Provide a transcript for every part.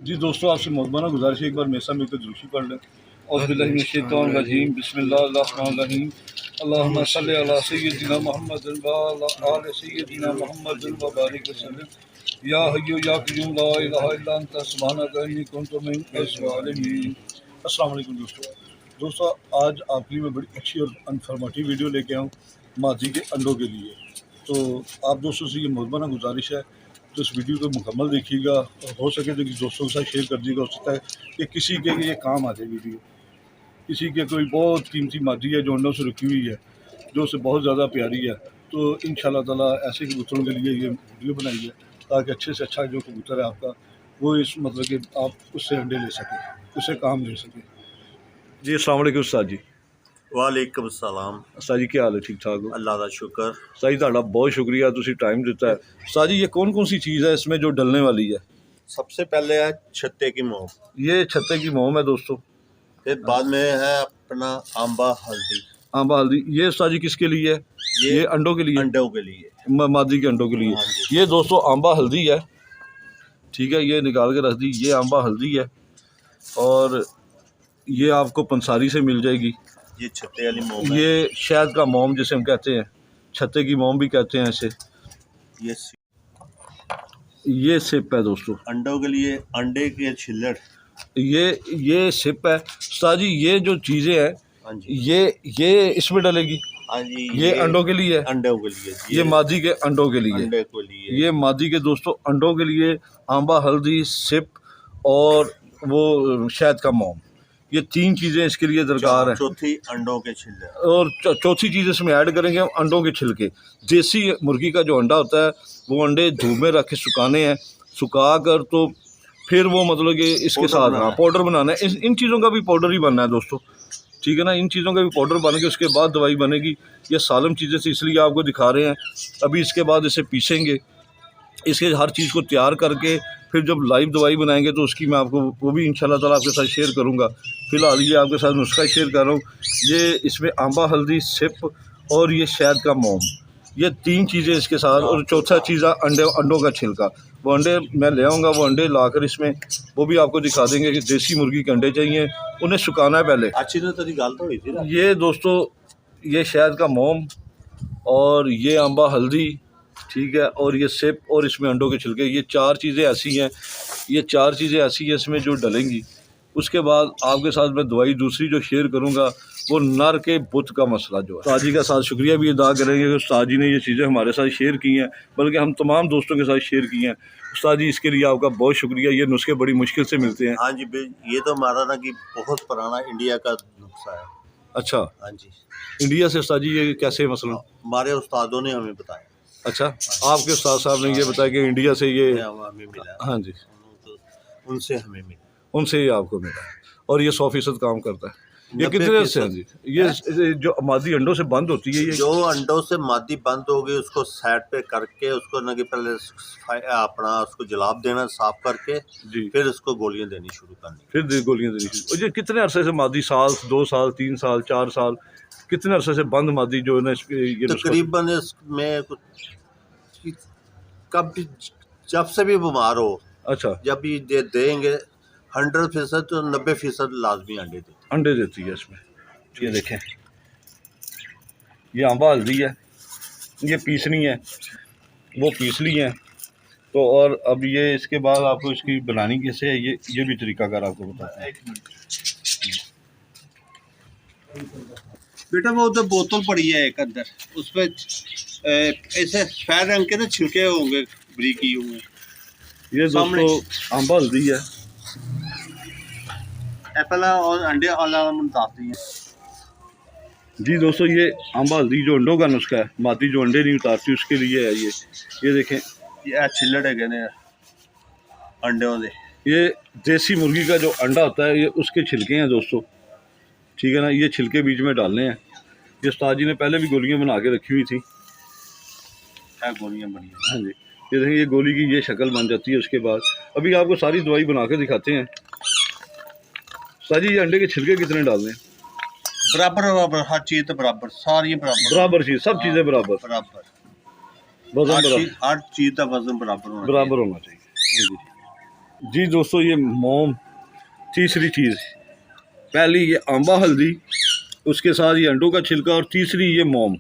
जी दोस्तों, आपसे मोहब्बाना गुजारिश है, एक बार मेरे साथ मिलकर दुरूशी पढ़ लें। औज़ुबिल्लाहिमिनश्शैतानिर्रजीम, बिस्मिल्लाहिर्रहमानिर्रहीम। अल्लाहुम्मा सल्लि अला सय्यिदिना मुहम्मदिन व अला आलि सय्यिदिना मुहम्मदिन व बारिक वसल्लम। या हय्यु या क़य्यूम ला इलाहा इल्ला अंता सुब्हानका इन्नी कुन्तु मिनज़ ज़ालिमीन। अस्सलाम वालेकुम दोस्तों, आज आपके लिए मैं बड़ी अच्छी और इन्फॉर्मेटिव वीडियो लेके आया हूँ मादी के अंडों के लिए। तो आप दोस्तों से ये मोहब्बाना गुजारिश है, तो इस वीडियो को मुकम्मल देखिएगा और हो सके तो दोस्तों के साथ शेयर कर दीजिएगा। हो सकता है कि किसी के ये काम आ जाए वीडियो, किसी के कोई बहुत कीमती मादी है जो अंडों से रुकी हुई है, जो उसे बहुत ज़्यादा प्यारी है। तो इंशाल्लाह ताला ऐसे कबूतरों के लिए ये वीडियो बनाई है ताकि अच्छे से अच्छा जो कबूतर है आपका, वो इस मतलब कि आप उससे अंडे ले सकें, उससे काम ले सकें। जी अस्सलाम वालेकुम उस्ताद जी। वालेकुम सलाम। उस्ताद जी क्या हाल है? ठीक ठाक हो? अल्लाह का शुक्र। उस्ताद जी तुहाडा बहुत शुक्रिया, तुसी टाइम दिता है। उस्ताद जी ये कौन कौन सी चीज़ है इसमें जो डलने वाली है? सबसे पहले है छत्ते की मोम, ये छत्ते की मोम है दोस्तों। फिर बाद में है अपना आंबा हल्दी। आंबा हल्दी ये उस्ताद जी किसके लिए है? ये अंडों के लिए, अंडों के लिए, मादी के अंडों के लिए। हाँ जी। ये दोस्तों आंबा हल्दी है, ठीक है, ये निकाल के रख दी। ये आंबा हल्दी है और ये आपको पंसारी से मिल जाएगी। ये छत्ते वाली मोम है। ये शहद का मोम जिसे हम कहते हैं, छत्ते की मोम भी कहते हैं इसे। ये सिप है दोस्तों, अंडों के लिए अंडे के छिल्लड़। ये सिप है उस्ताद जी। ये जो चीज़ें हैं, हाँ जी, ये इसमें डलेगी। हाँ जी। ये अंडों के लिए है, अंडों के लिए, ये मादी के अंडों के लिए, अंडे के लिए। ये मादी के दोस्तों अंडों के लिए आंबा हल्दी, सिप और वो शहद का मोम, ये तीन चीज़ें इसके लिए दरकार है। चौथी अंडों के छिल्लड़, और चौथी चीज़ इसमें ऐड करेंगे हम अंडों के छिलके। देसी मुर्गी का जो अंडा होता है वो अंडे धूप में रख के सुखाने हैं, सुखा कर तो फिर वो मतलब कि इसके साथ पाउडर बनाना है। इन चीज़ों का भी पाउडर ही बनना है दोस्तों, ठीक है ना। इन चीज़ों का भी पाउडर बन के उसके बाद दवाई बनेगी। ये सालम चीज़ें से इसलिए आपको दिखा रहे हैं। अभी इसके बाद इसे पीसेंगे, इसके हर चीज़ को तैयार करके फिर जब लाइव दवाई बनाएंगे तो उसकी मैं आपको वो भी इंशाल्लाह ताला आपके साथ शेयर करूंगा। फ़िलहाल ये आपके साथ नुस्खा शेयर कर रहा हूँ। ये इसमें आंबा हल्दी, सिप और ये शहद का मोम, ये तीन चीज़ें इसके साथ। और चौथा चीज़ है अंडों का छिलका। वो अंडे मैं ले आऊँगा, वो अंडे लाकर इसमें वो भी आपको दिखा देंगे कि देसी मुर्गी के अंडे चाहिए, उन्हें सुखाना है पहले। अच्छी तरह गल तो हुई थी ना। ये दोस्तों ये शहद का मोम और ये आंबा हल्दी, ठीक है, और ये सिप और इसमें अंडों के छिलके, ये चार चीज़ें ऐसी हैं, ये चार चीज़ें ऐसी हैं इसमें जो डलेंगी। उसके बाद आपके साथ मैं दवाई दूसरी जो शेयर करूंगा वो नर के बुत का मसला जो है। उस्ताद जी का साथ शुक्रिया भी अदा करेंगे कि उस्ताद जी ने ये चीज़ें हमारे साथ शेयर की हैं, बल्कि हम तमाम दोस्तों के साथ शेयर की हैं। उस्ताद जी इसके लिए आपका बहुत शुक्रिया। ये नुस्खे बड़ी मुश्किल से मिलते हैं। हाँ जी, ये तो हमारा ना कि बहुत पुराना इंडिया का नुस्खा है। अच्छा, हाँ जी, इंडिया से उस्ताद जी ये कैसे मसला? हमारे उस्तादों ने हमें बताया। अच्छा, आपके उस्ताद साहब ने ये बताया कि इंडिया से ये, हमें मिला। हाँ जी, उनसे हमें मिला, उनसे ही आपको मिला और ये 100% काम करता है। ये कितने अर्से हैं जी? ये जो मादी अंडों से बंद होती है, ये जो अंडों से मादी बंद हो गई उसको साइड पे करके उसको ना कि पहले अपना उसको जलाब देना साफ करके जी, फिर उसको गोलियां देनी शुरू करनी। फिर गोलियां देनी शुरू। और ये कितने अरसे से मादी, साल, 2 साल, 3 साल, 4 साल, कितने अरसे से बंद मादी जो है ना ये तकरीबन इसमें कब जब से भी बीमार हो, अच्छा, जब भी देंगे 100% तो 90% लाजमी अंडे देती है इसमें। ये देखें, ये आंबा हल्दी है, ये पीसनी है, वो पीस ली है। तो और अब ये इसके बाद आपको इसकी बनानी कैसे है ये भी तरीकाकार आपको बताते हैं। बेटा वो उधर बोतल पड़ी है एक अंदर, उसमें ऐसे सफेद रंग के ना छिलके होंगे, बरीकी होंगे। ये दोस्तों आंबा हल्दी है, एप्पल और अंडे बताती हैं जी दोस्तों। ये आंबा हल्दी जो अंडों का नुस्खा है, मादी जो अंडे नहीं उतारती उसके लिए है ये देखें, ये छिल्लड़ है कहने अंडों दे। ये देसी मुर्गी का जो अंडा होता है ये उसके छिलके हैं दोस्तों, ठीक है ना। ये छिलके बीच में डालने हैं। ये उस्ताद जी ने पहले भी गोलियां बना के रखी हुई थी, क्या गोलियां बनी हैं। हाँ जी, ये देखिए ये गोली की ये शक्ल बन जाती है। उसके बाद अभी आपको सारी दवाई बना के दिखाते हैं। उस्ताद जी ये अंडे के छिलके कितने डालने हैं? बराबर हर चीज तो बराबर, सारी बराबर चीज, सब चीजें बराबर, बराबर वजन हर चीज का वजन बराबर होना चाहिए। हाँ जी, जी दोस्तों, ये मोम तीसरी चीज़, पहली ये आंबा हल्दी, उसके साथ ये अंडों का छिलका, और तीसरी ये मोम।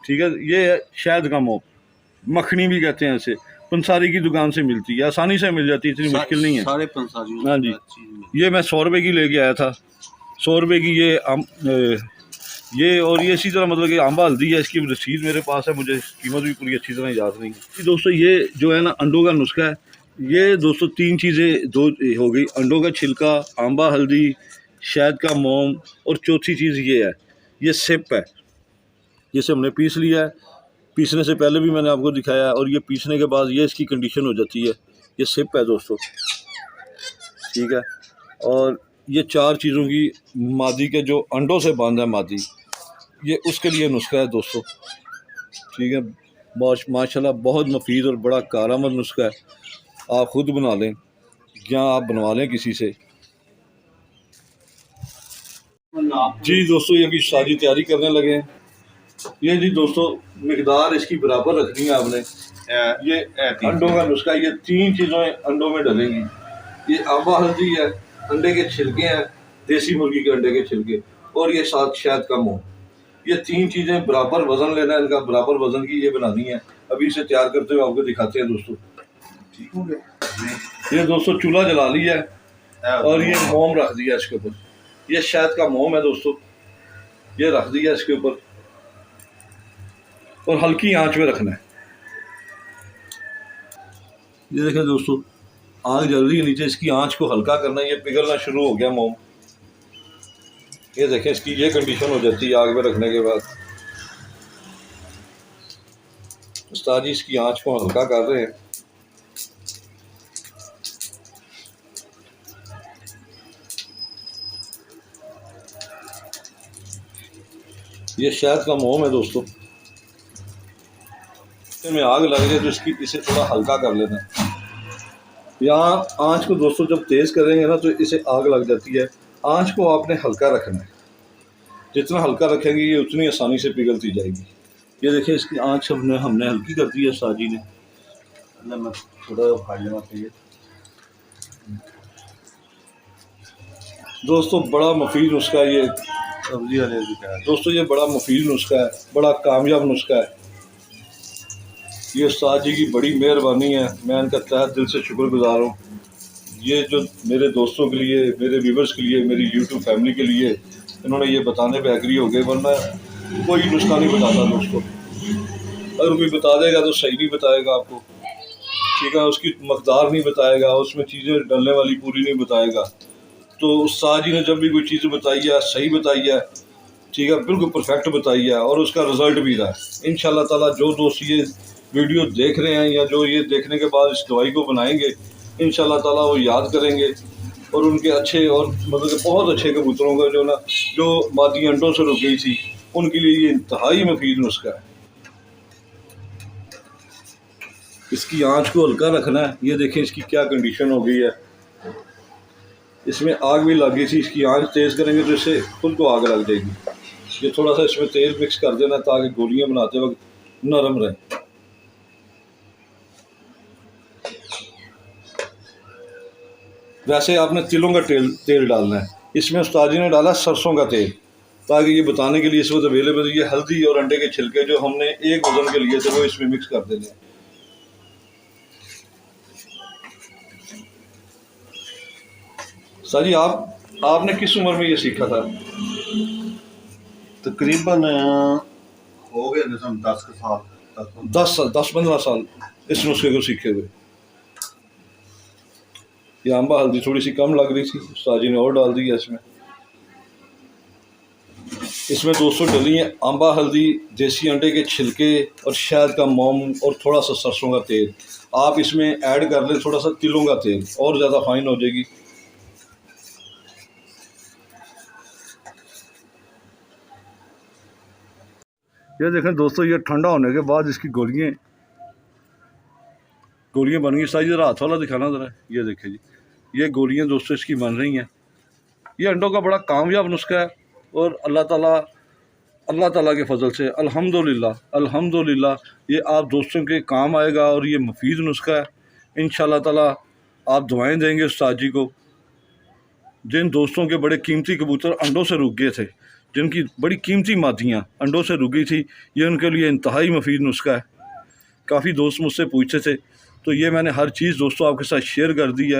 ठीक है, ये है शहद का मोम, मखनी भी कहते हैं इसे। पंसारी की दुकान से मिलती है, आसानी से मिल जाती है, इतनी मुश्किल नहीं है। सारे पंसारियों हाँ जी, ये मैं 100 रुपये की लेके आया था। 100 रुपये की ये और ये इसी तरह मतलब कि आंबा हल्दी है, इसकी रसीद मेरे पास है, मुझे कीमत भी पूरी अच्छी तरह याद नहीं है। दोस्तों ये जो है ना अंडों का नुस्खा है, ये दोस्तों 3 चीज़ें दो हो गई, अंडों का छिलका, आंबा हल्दी, शहद का मोम, और चौथी चीज़ ये है, ये सिप है। ये से हमने पीस लिया है, पीसने से पहले भी मैंने आपको दिखाया है, और ये पीसने के बाद ये इसकी कंडीशन हो जाती है। ये सिप है दोस्तों, ठीक है। और ये 4 चीज़ों की मादी के जो अंडों से बांधा है मादी, ये उसके लिए नुस्खा है दोस्तों, ठीक है। माशाल्लाह बहुत मुफीद और बड़ा कारआमद नुस्खा है। आप ख़ुद बना लें या आप बनवा लें किसी से। जी दोस्तों, ये भी सारी तैयारी करने लगे हैं। ये जी दोस्तों, मिकदार इसकी बराबर रखनी है आपने। ये अंडों का नुस्खा, ये 3 चीज़ें अंडों में डलेंगी। ये आंबा हल्दी है, अंडे के छिलके हैं, देसी मुर्गी के अंडे के छिलके, और ये साथ शहद का मोम। ये 3 चीज़ें बराबर वज़न लेना है, इनका बराबर वज़न की ये बनानी है। अभी इसे तैयार करते हुए आपको दिखाते हैं दोस्तों। ठीक हो गया। ये दोस्तों चूल्हा जला लिया है और ये मोम रख दिया इसके ऊपर। ये शहद का मोम है दोस्तों, ये रख दिया इसके ऊपर, और हल्की आंच में रखना है। ये देखें दोस्तों, आग जल रही है नीचे, इसकी आंच को हल्का करना है। ये पिघलना शुरू हो गया मोम। ये देखें, इसकी ये कंडीशन हो जाती है आग में रखने के बाद। उस्ताद जी इसकी आंच को हल्का कर रहे हैं। ये शहद का मोम है दोस्तों, में आग लग जाए तो इसे थोड़ा हल्का कर लेना। यहाँ आंच को दोस्तों जब तेज़ करेंगे ना तो इसे आग लग जाती है। आंच को आपने हल्का रखना है, जितना हल्का रखेंगे ये उतनी आसानी से पिघलती जाएगी। ये देखिए, इसकी आंच हमने हल्की कर दी है साजी ने। मैं थोड़ा फाड़ लेना चाहिए दोस्तों। बड़ा मुफीद नुस्खा ये सब्जी वाले दोस्तों, ये बड़ा मुफीद नुस्खा है, बड़ा कामयाब नुस्खा है। ये उस्ताद जी की बड़ी मेहरबानी है, मैं इनका तहे दिल से शुक्रगुजार हूँ। ये जो मेरे दोस्तों के लिए, मेरे व्यूवर्स के लिए, मेरी यूट्यूब फैमिली के लिए इन्होंने ये बताने पे एग्री हो गए, वरना कोई नुस्खा नहीं बताता दोस्तों। अगर कोई बता देगा तो सही नहीं बताएगा आपको, ठीक है, उसकी मकदार नहीं बताएगा, उसमें चीज़ें डलने वाली पूरी नहीं बताएगा। तो उस्ताद जी ने जब भी कोई चीज़ बताई है सही बताई है, ठीक है, बिल्कुल परफेक्ट बताई है, और उसका रिज़ल्ट भी रहा है। इंशाल्लाह ताला जो दोस्त ये वीडियो देख रहे हैं या जो ये देखने के बाद इस दवाई को बनाएंगे, इंशाल्लाह ताला वो याद करेंगे, और उनके अच्छे और मतलब कि बहुत अच्छे कबूतरों का जो मादी अंडों से रुक गई थी, उनके लिए ये इंतहाई मुफीद नुस्खा है। इसकी आंच को हल्का रखना है। ये देखें इसकी क्या कंडीशन हो गई है, इसमें आग भी लग गई थी। इसकी आंच तेज़ करेंगे तो इससे खुद को आग लग जाएगी। ये थोड़ा सा इसमें तेल मिक्स कर देना ताकि गोलियां बनाते वक्त नरम रहे। वैसे आपने तिलों का तेल डालना है, इसमें उस्ताद जी ने डाला सरसों का तेल, ताकि ये बताने के लिए इस वक्त अवेलेबल। ये हल्दी और अंडे के छिलके जो हमने एक वजन के लिए थे वो इसमें मिक्स कर देने हैं। सर जी, आपने किस उम्र में ये सीखा था? तकरीबन हो गए 10 साल, 10-15 साल इस नुस्खे को सीखे हुए। ये आंबा हल्दी थोड़ी सी कम लग रही थी, उस्ताद जी ने और डाल दी है इसमें। इसमें 200 डली है आंबा हल्दी, देसी अंडे के छिलके, और शहद का मोम, और थोड़ा सा सरसों का तेल। आप इसमें ऐड कर लें थोड़ा सा तिलों का तेल, और ज़्यादा फाइन हो जाएगी। ये देखें दोस्तों, ये ठंडा होने के बाद इसकी गोलियाँ बन गई। साइज जरा हाथ वाला दिखाना ज़रा। ये देखें जी, ये गोलियाँ दोस्तों इसकी बन रही हैं। ये अंडों का बड़ा कामयाब नुस्खा है, और अल्लाह ताला के फजल से अल्हम्दुलिल्लाह ये आप दोस्तों के काम आएगा, और ये मुफीद नुस्खा है। इंशाअल्लाह ताला आप दुआएं देंगे उस्ताद जी को। जिन दोस्तों के बड़े कीमती कबूतर अंडों से रुक गए थे, जिनकी बड़ी कीमती मादियाँ अंडों से रुक गई थी, ये उनके लिए इंतहाई मुफीद नुस्खा है। काफ़ी दोस्त मुझसे पूछते थे, तो ये मैंने हर चीज़ दोस्तों आपके साथ शेयर कर दी है।